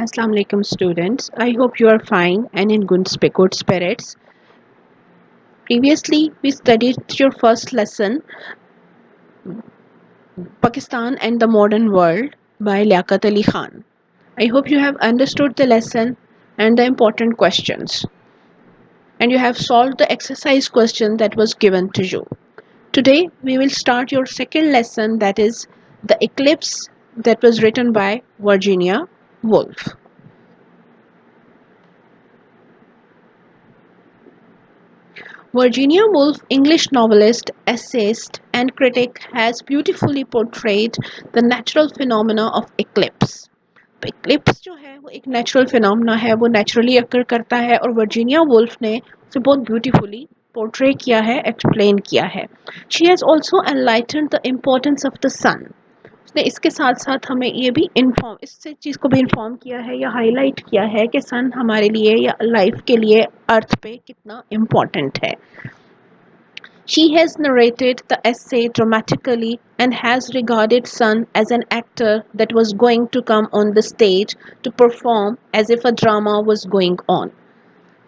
Assalamu alaikum students. I hope you are fine and in good spirits. Previously, we studied your first lesson, Pakistan and the Modern World by Liaquat Ali Khan. I hope you have understood the lesson and the important questions, and you have solved the exercise question that was given to you. Today, we will start your second lesson, that is The Eclipse, that was written by Virginia Woolf. Virginia Woolf, English novelist, essayist, and critic, has beautifully portrayed the natural phenomena of eclipse. तो Eclipse जो है वो एक natural phenomena है, वो naturally अकर करता है और वर्जीनिया वुल्फ ने उसे बहुत ब्यूटीफुली पोर्ट्रे किया है, एक्सप्लेन किया है. She has also enlightened the importance of the sun. उसने इसके साथ साथ हमें ये भी इन्फॉर्म इससे चीज़ को भी इन्फॉर्म किया है या हाईलाइट किया है कि सन हमारे लिए या लाइफ के लिए अर्थ पे कितना इम्पोर्टेंट है. She has narrated the essay dramatically and has regarded Sun as an actor that was going to come on the stage to perform as if a drama was going on.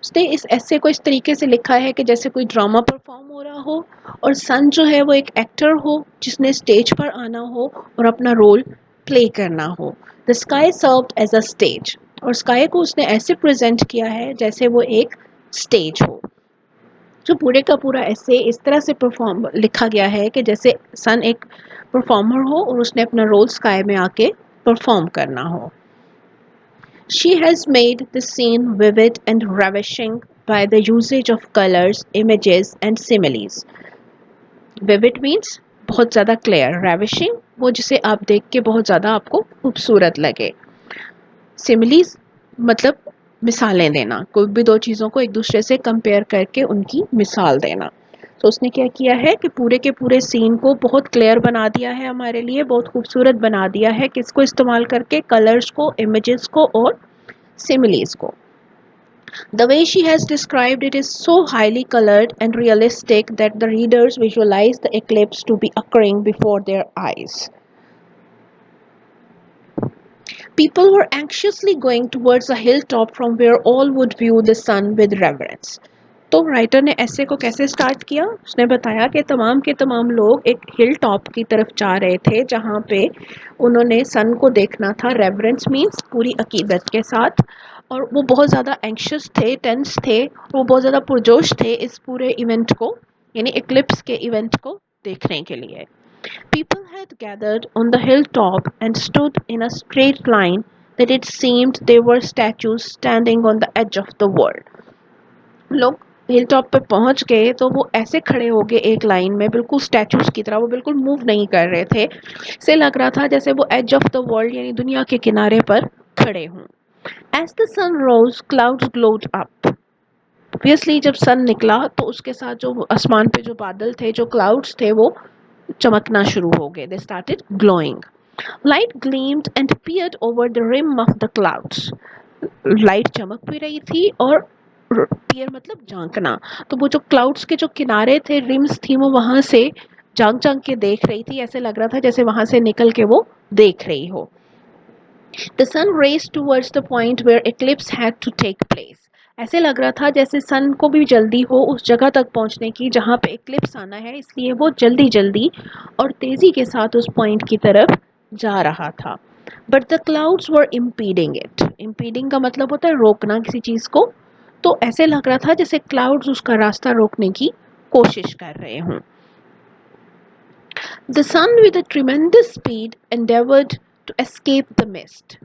उसने इस ऐसे को इस तरीके से लिखा है कि जैसे कोई ड्रामा परफॉर्म हो रहा हो और सन जो है वो एक एक्टर हो जिसने स्टेज पर आना हो और अपना रोल प्ले करना हो. The sky served as a stage, और स्काई को उसने ऐसे प्रेजेंट किया है जैसे वो एक स्टेज हो. जो पूरे का पूरा ऐसे इस तरह से परफॉर्म लिखा गया है कि जैसे सन एक परफॉर्मर हो और उसने अपना रोल स्काई में आके परफॉर्म करना हो. She has made the scene vivid and ravishing by the usage of colors, images and similes. Vivid means बहुत ज़्यादा क्लियर, ravishing वो जिसे आप देख के बहुत ज़्यादा आपको खूबसूरत लगे. Similes मतलब मिसालें देना, कोई भी दो चीज़ों को एक दूसरे से कंपेयर करके उनकी मिसाल देना. तो उसने क्या किया है कि पूरे के पूरे सीन को बहुत क्लियर बना दिया है, हमारे लिए बहुत खूबसूरत बना दिया है. किसको इस्तेमाल करके? कलर्स को, इमेजेस को और सिमिलीज को. The way she has described it is so highly colored and realistic that the readers visualize the eclipse to be occurring before their eyes. People were anxiously going towards a hilltop from where all would view the sun with reverence. तो writer ने ऐसे को कैसे start किया? उसने बताया कि तमाम के तमाम लोग एक हिल टॉप की तरफ जा रहे थे जहाँ पे उन्होंने सन को देखना था. रेवरेंस मीन्स पूरी अकीदत के साथ, और वो बहुत ज़्यादा एंक्शस थे, टेंस थे, वो बहुत ज़्यादा पुरजोश थे इस पूरे इवेंट को, यानी इक्लिप्स के इवेंट को देखने के लिए. People had gathered on the hilltop and stood in a straight line that it seemed they were statues standing on the edge of the world. लोग हिल टॉप पे पहुंच गए तो वो ऐसे खड़े हो गए एक लाइन में, बिल्कुल स्टैचूज की तरह. वो बिल्कुल मूव नहीं कर रहे थे, से लग रहा था जैसे वो एज ऑफ द वर्ल्ड यानी दुनिया के किनारे पर खड़े हों. As the sun rose clouds glowed up. Obviously जब सन निकला तो उसके साथ जो आसमान पे जो बादल थे, जो क्लाउड्स थे, वो चमकना शुरू हो गए. They started glowing. Light gleamed and peered over the rim of the clouds. Light चमक भी रही थी और पियर मतलब झांकना. तो वो जो क्लाउड्स के जो किनारे थे, रिम्स थी, वो वहां से झांक झांक के देख रही थी. ऐसे लग रहा था जैसे वहां से निकल के वो देख रही हो. The sun raced towards the point where eclipse had to take place. ऐसे लग रहा था जैसे सन को भी जल्दी हो उस जगह तक पहुंचने की जहां पे इक्लिप्स आना है, इसलिए वो जल्दी जल्दी और तेजी के साथ उस पॉइंट की तरफ जा रहा था. But the clouds were impeding it. Impeding का मतलब होता है रोकना किसी चीज़ को. तो ऐसे लग रहा था जैसे क्लाउड्स उसका रास्ता रोकने की कोशिश कर रहे हों. The sun with a tremendous speed endeavored to escape the mist.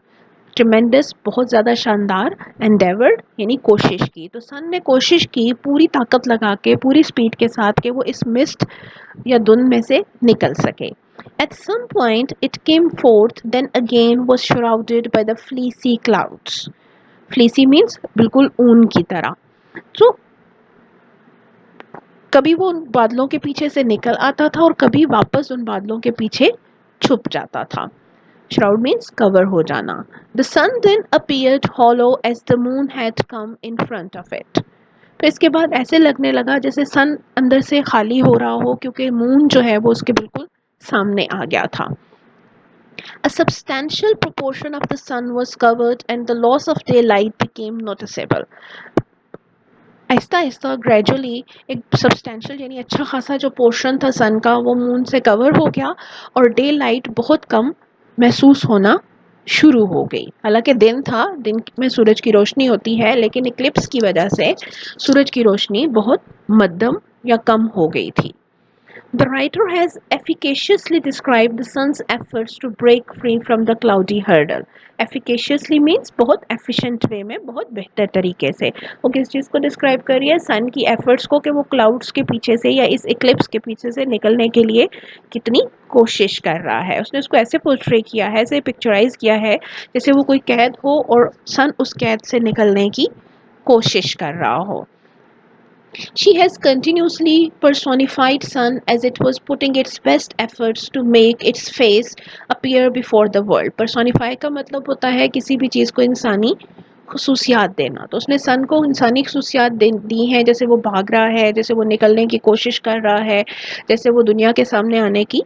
Tremendous बहुत ज़्यादा शानदार, एंडेवर्ड यानी कोशिश की. तो सन ने कोशिश की पूरी ताकत लगा के, पूरी स्पीड के साथ, कि वो इस मिस्ट या धुंध में से निकल सके. At some point it came forth, then again was shrouded by the fleecy clouds. Fleecy means बिल्कुल ऊन की तरह. तो कभी वो उन बादलों के पीछे से निकल आता था और कभी वापस उन बादलों के पीछे छुप जाता था. Shroud means cover हो जाना. The sun then appeared hollow as the moon had come in front of it. तो इसके बाद ऐसे लगने लगा जैसे सन अंदर से खाली हो रहा हो, क्योंकि मून जो है वो उसके बिल्कुल सामने आ गया था. A substantial proportion of the sun was covered and the loss of daylight became noticeable. Aahista Aahista gradually एक सब्सटेंशियल यानी अच्छा खासा जो पोर्शन था सन का वो मून से कवर हो गया और डे लाइट बहुत कम महसूस होना शुरू हो गई। हालांकि दिन था, दिन में सूरज की रोशनी होती है, लेकिन इक्लिप्स की वजह से सूरज की रोशनी बहुत मध्यम या कम हो गई थी। The writer has efficaciously described the sun's efforts to break free from the cloudy hurdle. Efficaciously means बहुत efficient way में, बहुत बेहतर तरीके से। वो किस चीज़ को डिस्क्राइब कर रही है? सन की एफर्ट्स को कि वो क्लाउड्स के पीछे से या इस इक्लिप्स के पीछे से निकलने के लिए कितनी कोशिश कर रहा है। उसने उसको ऐसे पोर्ट्रे किया है, ऐसे पिक्चराइज किया है जैसे वो कोई कैद हो और सन उस कैद से निकलने की कोशिश कर रहा हो। She has continuously personified sun as it was putting its best efforts to make its face appear before the world. Personify का मतलब होता है किसी भी चीज़ को इंसानी खसूसियात देना। तो उसने सन को इंसानी खसूसियात दी हैं, जैसे वो भाग रहा है, जैसे वो निकलने की कोशिश कर रहा है, जैसे वो दुनिया के सामने आने की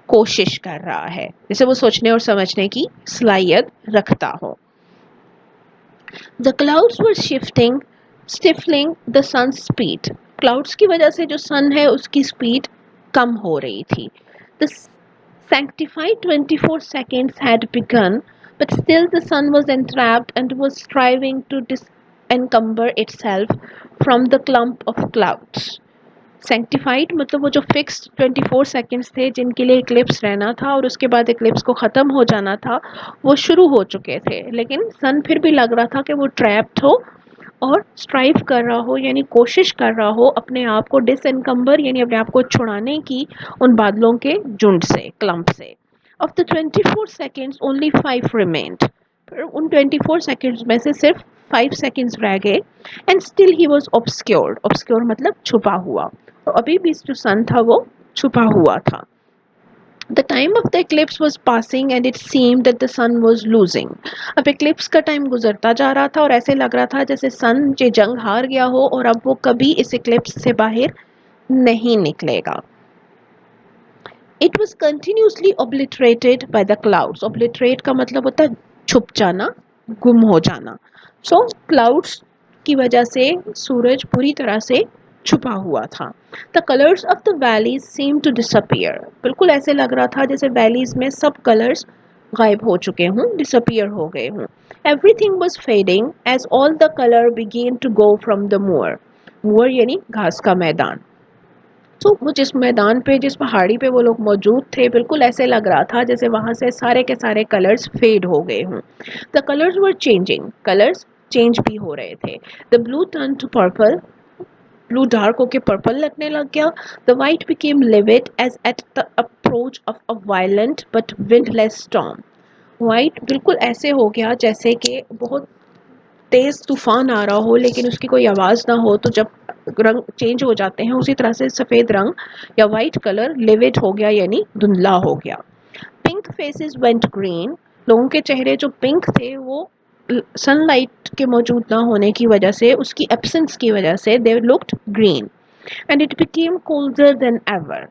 कोशिश कर रहा है, जैसे वो सोचने और समझने की सलाहियत रखता हो। The clouds were shifting, stifling the sun's speed. Clouds की वजह से जो sun है उसकी speed कम हो रही थी. The sanctified 24 seconds had begun, but still the sun was entrapped and was striving to disencumber itself from the clump of clouds. Sanctified मतलब वो जो फिक्स्ड 24 सेकेंड्स थे जिनके लिए इक्लिप्स रहना था और उसके बाद इक्लिप्स को ख़त्म हो जाना था, वो शुरू हो चुके थे, लेकिन सन फिर भी लग रहा था कि वो ट्रैप्ड हो और स्ट्राइव कर रहा हो, यानी कोशिश कर रहा हो अपने आप को डिसएनकम्बर यानी अपने आप को छुड़ाने की उन बादलों के झुंड से, क्लम्प से। Of the 24 seconds only 5 remained, उन 24 सेकेंड्स में से सिर्फ 5 सेकेंड्स रह गए। And still he was obscured, obscure मतलब छुपा हुआ, तो अभी भी जो सन था वो छुपा हुआ था। The time of the eclipse was passing and it seemed that the sun was losing. अब eclipse का टाइम गुजरता जा रहा था और ऐसे लग रहा था जैसे सन ये जंग हार गया हो और अब वो कभी इस eclipse से बाहर नहीं निकलेगा। It was continuously obliterated by the clouds. Obliterate का मतलब होता है छुप जाना, गुम हो जाना। So clouds की वजह से सूरज पूरी तरह से छुपा हुआ था। The colors of the valleys seemed to disappear. बिल्कुल ऐसे लग रहा था जैसे वैलीज में सब कलर्स गायब हो चुके हों, डिसअपियर हो गए हों। Everything was fading as all the color began to go from the moor. moor यानी घास का मैदान। तो वो जिस मैदान पे, जिस पहाड़ी पे वो लोग मौजूद थे, बिल्कुल ऐसे लग रहा था जैसे वहाँ से सारे के सारे कलर्स फेड हो गए हों। The colours were changing, colours change भी हो रहे थे। The blue turn to purple, blue dark होके पर्पल लगने लग गया। The white became livid as at the approach of a violent but windless storm. White बिल्कुल ऐसे हो गया जैसे कि बहुत तेज़ तूफान आ रहा हो लेकिन उसकी कोई आवाज़ ना हो, तो जब रंग चेंज हो जाते हैं उसी तरह से सफ़ेद रंग या वाइट कलर लिविड हो गया यानी धुंधला हो गया। पिंक फेसेस वेंट ग्रीन, लोगों के चेहरे जो पिंक थे वो सनलाइट के मौजूद ना होने की वजह से, उसकी एब्सेंस की वजह से they looked green. And it became colder then ever.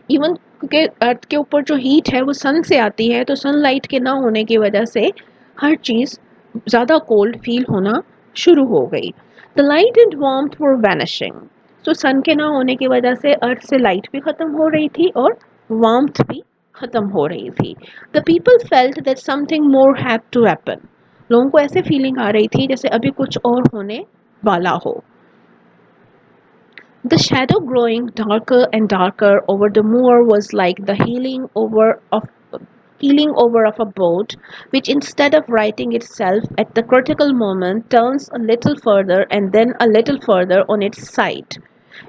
Even क्योंकि अर्थ के ऊपर जो हीट है वो सन से आती है, तो सनलाइट के ना होने की वजह से हर चीज़ ज़्यादा कोल्ड फील होना शुरू हो गई। The light and warmth were vanishing, तो सन के ना होने की वजह से अर्थ से लाइट भी ख़त्म हो रही थी और वार्मथ भी ख़त्म हो रही थी। The people felt that something more had to happen, लोगों को ऐसे फीलिंग आ रही थी जैसे अभी कुछ और होने वाला हो। The shadow growing darker and darker over the moor was like the heeling over of a boat, which instead of righting itself at the critical moment turns a little further and then a little further on its side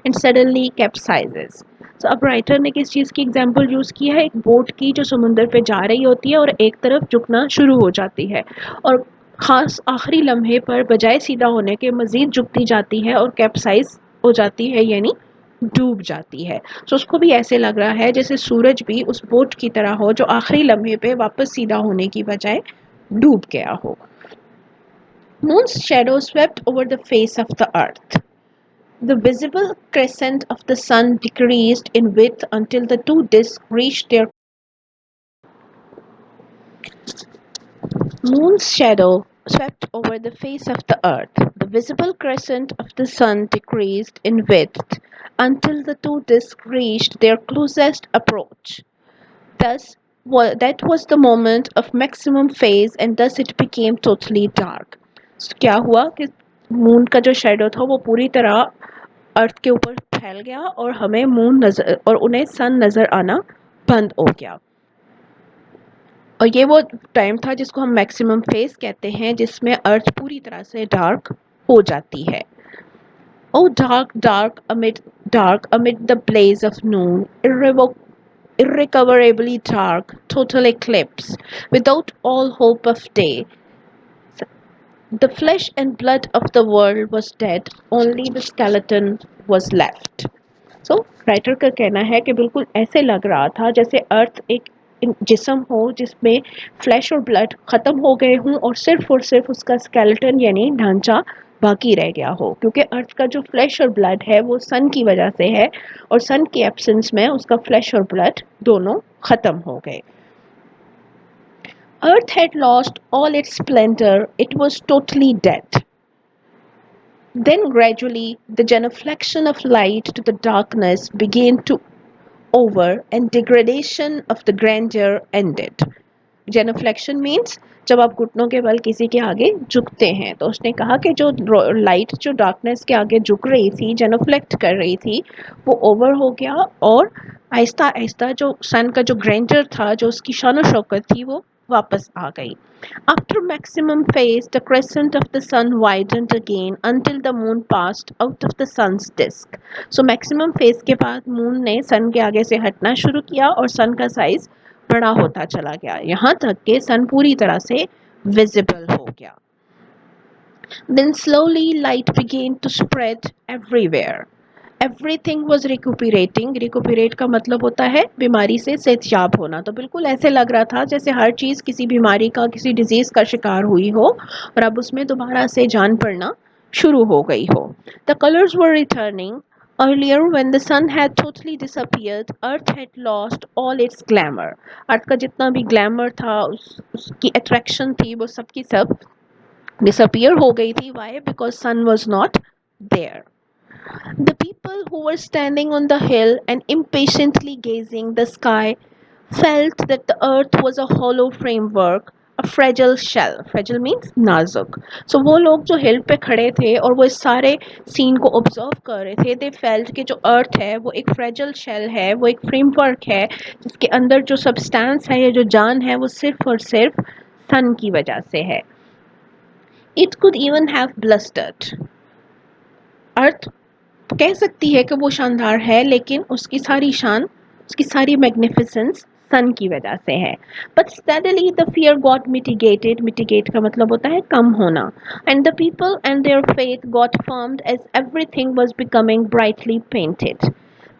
and suddenly capsizes. So अब writer ने किस चीज़ की example use की है? एक boat की जो समुंदर पे जा रही होती है और एक तरफ झुकना शुरू हो जाती है और ख़ास आखिरी लम्हे पर बजाय सीधा होने के मज़ीद झुकती जाती है और कैप्साइज हो जाती है यानी डूब जाती है। तो उसको भी ऐसे लग रहा है जैसे सूरज भी उस बोट की तरह हो जो आखिरी लम्हे पे वापस सीधा होने की बजाय डूब गया हो। Moon's shadow swept over the face of the earth. The visible crescent of the sun decreased in width until the two disks reached their Moon's shadow swept over the face of the earth. The visible crescent of the sun decreased in width until the two disks reached their closest approach. Thus, that was the moment of maximum phase and thus it became totally dark. So, क्या हुआ कि moon का जो shadow था वो पूरी तरह अर्थ के ऊपर फैल गया और हमें मून नजर और उन्हें सन नजर आना बंद हो गया। और ये वो टाइम था जिसको हम मैक्सिमम फेज कहते हैं जिसमें अर्थ पूरी तरह से डार्क हो जाती है। Oh dark amid the blaze of noon, irrecoverably dark, total eclipse, without all hope of day. The flesh and blood of the world was dead, only the skeleton was left. So writer का कहना है कि बिल्कुल ऐसे लग रहा था जैसे अर्थ एक जिस्म हो जिसमें फ्लैश और ब्लड ख़त्म हो गए हों और सिर्फ उसका स्केलेटन यानी ढांचा बाकी रह गया हो, क्योंकि अर्थ का जो फ्लैश और ब्लड है वो सन की वजह से है और सन के एब्सेंस में उसका फ्लैश और ब्लड दोनों ख़त्म हो गए। Earth had lost all its splendor, it was totally dead. Then gradually the genuflection of light to the darkness began to over and degradation of the grandeur ended. Genuflection means जब आप घुटनों के बल किसी के आगे झुकते हैं, तो उसने कहा कि जो लाइट जो डार्कनेस के आगे झुक रही थी, जेनोफ्लेक्ट कर रही थी, वो ओवर हो गया और आहिस्ता आहिस्ता जो सन का जो ग्रैंडर था, जो उसकी शान और शौकत थी, वो वापस आ गई। After maximum phase, the crescent of the sun widened again until the moon passed out of the sun's disk. So maximum phase के बाद मून ने सन के आगे से हटना शुरू किया और सन का साइज बड़ा होता चला गया, यहाँ तक कि सन पूरी तरह से विजिबल हो गया। Then slowly light began to spread everywhere. Everything was recuperating. Recuperate का मतलब होता है बीमारी से सेहतयाब होना, तो बिल्कुल ऐसे लग रहा था जैसे हर चीज़ किसी बीमारी का किसी डिजीज़ का शिकार हुई हो और अब उसमें दोबारा से जान पड़ना शुरू हो गई हो। The colours were returning. Earlier, when the sun had totally disappeared, Earth had lost all its glamour. अर्थ का जितना भी ग्लैमर था, उसकी अट्रैक्शन थी, वो सब की सब डिसअपियर हो गई थी। Why? Because sun was not there. The people who were standing on the hill and impatiently gazing the sky felt that the earth was a hollow framework, a fragile shell. Fragile means नाजुक. So वो लोग जो हिल पे खड़े थे और वो इस सारे सीन को ऑब्जर्व कर रहे थे, they felt कि जो अर्थ है वो एक फ्रेजल शेल है, वो एक फ्रेमवर्क है जिसके अंदर जो सब्सटेंस है या जो जान है वो सिर्फ और सिर्फ सन की वजह से है। It could even have blustered. अर्थ कह सकती है कि वो शानदार है, लेकिन उसकी सारी शान, उसकी सारी मैग्निफिसेंस सन की वजह से है। But steadily the fear got mitigated. Mitigate का मतलब होता है कम होना। And the people and their faith got firmed as everything was becoming brightly painted.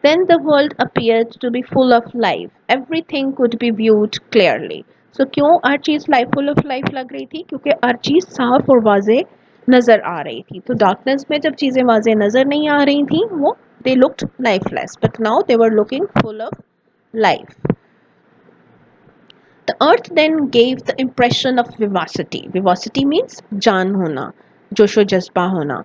Then the world appeared to be full of life. Everything could be viewed clearly. So क्यों हर चीज़ life full of life लग रही थी? क्योंकि हर चीज़ साफ और वाजे नज़र आ रही थी। तो डार्कनेस में जब चीज़ें वाजे नज़र नहीं आ रही थी, वो they looked lifeless, but now they were looking full of life. The earth then gave the impression of vivacity. Vivacity means जान होना, जोशो जज्बा होना।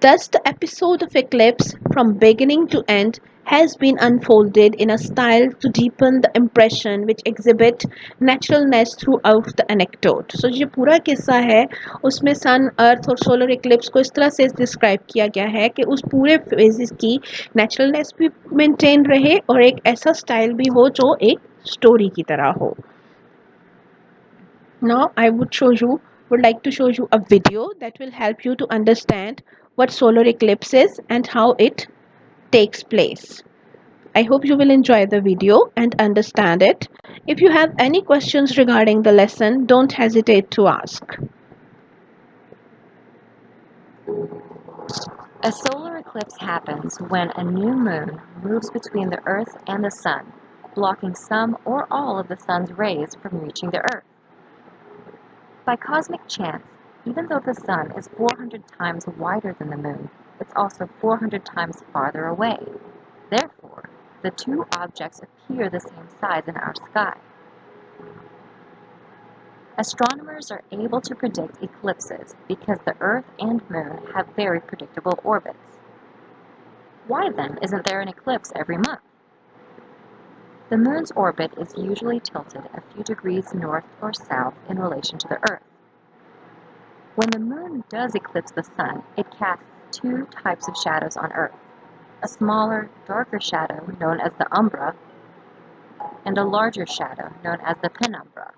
Thus, the episode of eclipse, from beginning to end, has been unfolded in a style to deepen the impression which exhibit naturalness throughout the anecdote. So, जो पूरा किस्सा है उसमें सन, अर्थ और सोलर इक्लिप्स को इस तरह से डिस्क्राइब किया गया है कि उस पूरे फेजेस की नेचुरलनेस भी मेंटेन रहे और एक ऐसा स्टाइल भी हो जो एक स्टोरी की तरह हो। Now I would like to show you a video that will help you to understand what solar eclipse is and how it takes place. I hope you will enjoy the video and understand it. If you have any questions regarding the lesson, don't hesitate to ask. A solar eclipse happens when a new moon moves between the Earth and the Sun, blocking some or all of the Sun's rays from reaching the Earth. By cosmic chance, even though the Sun is 400 times wider than the Moon, it's also 400 times farther away. Therefore, the two objects appear the same size in our sky. Astronomers are able to predict eclipses because the Earth and Moon have very predictable orbits. Why then isn't there an eclipse every month? The Moon's orbit is usually tilted a few degrees north or south in relation to the Earth. When the Moon does eclipse the Sun, it casts two types of shadows on Earth: a smaller, darker shadow known as the umbra, and a larger shadow known as the penumbra.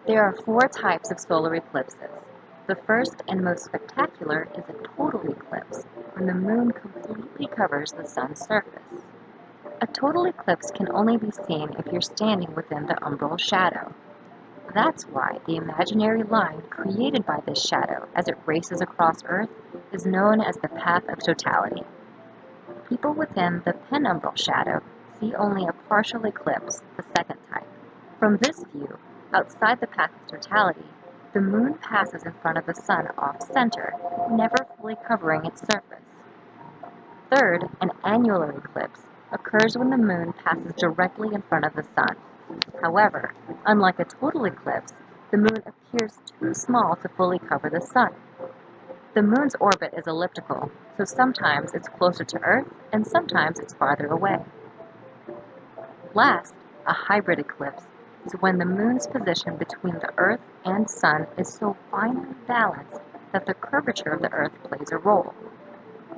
There are four types of solar eclipses. The first and most spectacular is a total eclipse, when the Moon completely covers the Sun's surface. A total eclipse can only be seen if you're standing within the umbral shadow. That's why the imaginary line created by this shadow as it races across Earth is known as the path of totality. People within the penumbral shadow see only a partial eclipse, the second type. From this view, outside the path of totality, the Moon passes in front of the Sun off-center, never fully covering its surface. Third, an annular eclipse occurs when the Moon passes directly in front of the Sun. However, unlike a total eclipse, the Moon appears too small to fully cover the Sun. The Moon's orbit is elliptical, so sometimes it's closer to Earth and sometimes it's farther away. Last, a hybrid eclipse is when the Moon's position between the Earth and Sun is so finely balanced that the curvature of the Earth plays a role.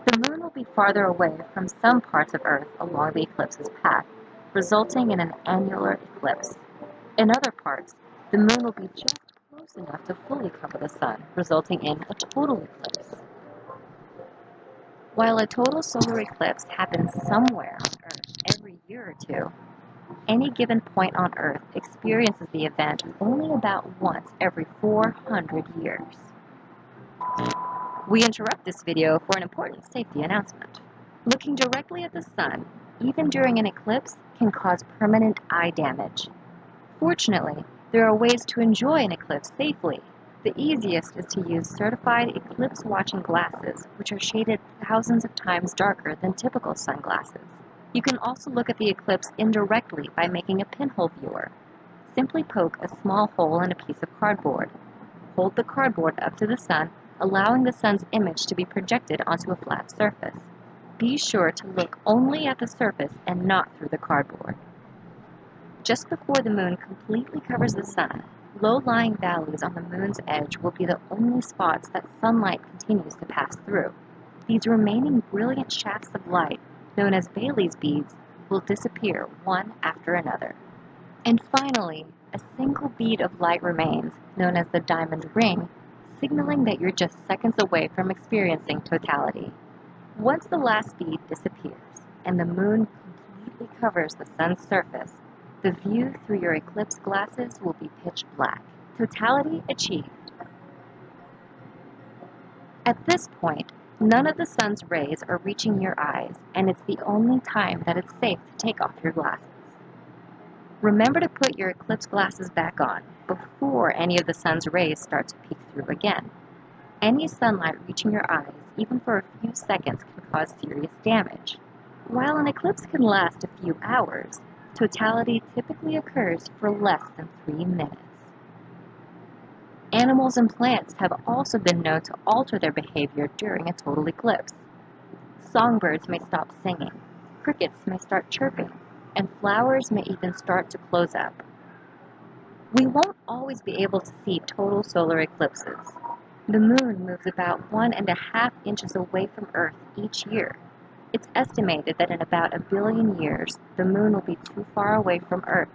The Moon will be farther away from some parts of Earth along the eclipse's path, resulting in an annular eclipse. In other parts, the Moon will be just close enough to fully cover the Sun, resulting in a total eclipse. While a total solar eclipse happens somewhere on Earth every year or two, any given point on Earth experiences the event only about once every 400 years. We interrupt this video for an important safety announcement. Looking directly at the Sun, even during an eclipse, can cause permanent eye damage. Fortunately, there are ways to enjoy an eclipse safely. The easiest is to use certified eclipse-watching glasses, which are shaded thousands of times darker than typical sunglasses. You can also look at the eclipse indirectly by making a pinhole viewer. Simply poke a small hole in a piece of cardboard. Hold the cardboard up to the Sun, allowing the Sun's image to be projected onto a flat surface. Be sure to look only at the surface and not through the cardboard. Just before the Moon completely covers the Sun, low-lying valleys on the Moon's edge will be the only spots that sunlight continues to pass through. These remaining brilliant shafts of light, known as Baily's beads, will disappear one after another. And finally, a single bead of light remains, known as the diamond ring, signaling that you're just seconds away from experiencing totality. Once the last bead disappears and the Moon completely covers the Sun's surface, the view through your eclipse glasses will be pitch black. Totality achieved. At this point, none of the Sun's rays are reaching your eyes, and it's the only time that it's safe to take off your glasses. Remember to put your eclipse glasses back on before any of the Sun's rays start to peek through again. Any sunlight reaching your eyes, even for a few seconds, can cause serious damage. While an eclipse can last a few hours, totality typically occurs for less than 3 minutes. Animals and plants have also been known to alter their behavior during a total eclipse. Songbirds may stop singing, crickets may start chirping, and flowers may even start to close up. We won't always be able to see total solar eclipses. The Moon moves about 1.5 inches away from Earth each year. It's estimated that in about 1 billion years, the Moon will be too far away from Earth